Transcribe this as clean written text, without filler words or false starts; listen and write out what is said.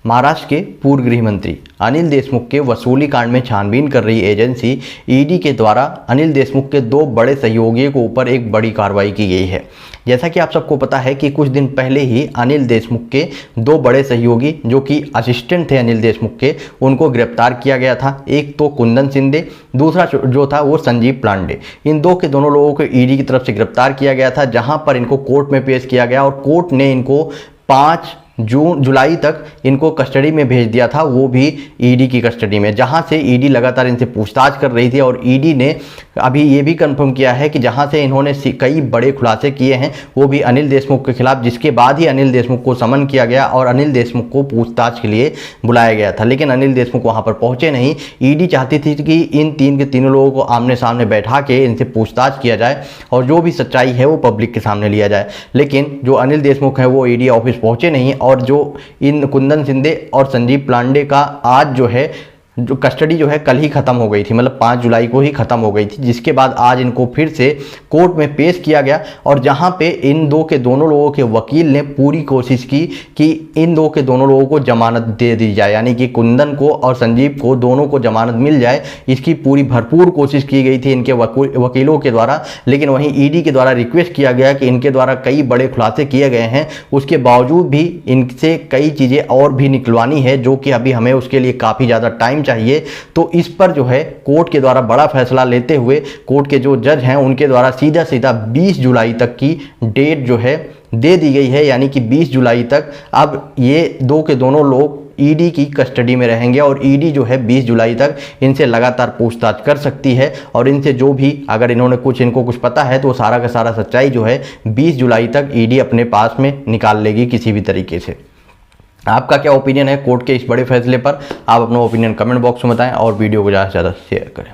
महाराष्ट्र के पूर्व गृह मंत्री अनिल देशमुख के वसूली कांड में छानबीन कर रही एजेंसी ईडी के द्वारा अनिल देशमुख के 2 बड़े सहयोगियों के ऊपर एक बड़ी कार्रवाई की गई है। जैसा कि आप सबको पता है कि कुछ दिन पहले ही अनिल देशमुख के 2 बड़े सहयोगी जो कि असिस्टेंट थे अनिल देशमुख के, उनको गिरफ्तार किया गया था। एक तो कुंदन शिंदे, दूसरा जो था वो संजीव पांडे। इन दोनों लोगों को ईडी की तरफ से गिरफ्तार किया गया था, जहां पर इनको कोर्ट में पेश किया गया और कोर्ट ने इनको 5 जुलाई तक इनको कस्टडी में भेज दिया था, वो भी ईडी की कस्टडी में, जहां से ईडी लगातार इनसे पूछताछ कर रही थी। और ईडी ने अभी ये भी कंफर्म किया है कि जहां से इन्होंने कई बड़े खुलासे किए हैं वो भी अनिल देशमुख के खिलाफ, जिसके बाद ही अनिल देशमुख को समन किया गया और अनिल देशमुख को पूछताछ के लिए बुलाया गया था। लेकिन अनिल देशमुख वहां पर पहुंचे नहीं। ईडी चाहती थी कि इन तीनों लोगों को आमने सामने बैठा के इनसे पूछताछ किया जाए और जो भी सच्चाई है वो पब्लिक के सामने लिया जाए। लेकिन जो अनिल देशमुख है वो ईडी ऑफिस पहुंचे नहीं और जो इन कुंदन शिंदे और संजीव पांडे का आज जो कस्टडी जो है कल ही खत्म हो गई थी, मतलब 5 जुलाई को ही खत्म हो गई थी, जिसके बाद आज इनको फिर से कोर्ट में पेश किया गया। और जहां पे इन दोनों लोगों के वकील ने पूरी कोशिश की कि इन दोनों लोगों को जमानत दे दी जाए, यानी कि कुंदन को और संजीव को दोनों को जमानत मिल जाए, इसकी पूरी भरपूर कोशिश की गई थी इनके वकीलों के द्वारा। लेकिन वहीं ईडी के द्वारा रिक्वेस्ट किया गया कि इनके द्वारा कई बड़े खुलासे किए गए हैं, उसके बावजूद भी इनसे कई चीज़ें और भी निकलवानी है, जो कि अभी हमें उसके लिए काफ़ी ज़्यादा टाइम चाहिए। तो इस पर जो है कोर्ट के द्वारा बड़ा फैसला लेते हुए कोर्ट के जो जज हैं उनके द्वारा सीधा 20 जुलाई तक की डेट जो है दे दी गई है, यानी कि 20 जुलाई तक अब ये दोनों लोग ईडी की कस्टडी में रहेंगे और ईडी जो है 20 जुलाई तक इनसे लगातार पूछताछ कर सकती है और इनसे जो भी अगर इनको कुछ पता है तो वो सारा का सारा सच्चाई जो है 20 जुलाई तक ईडी अपने पास में निकाल लेगी किसी भी तरीके से। आपका क्या ओपिनियन है कोर्ट के इस बड़े फैसले पर? आप अपना ओपिनियन कमेंट बॉक्स में बताएं और वीडियो को ज़्यादा से ज़्यादा शेयर करें।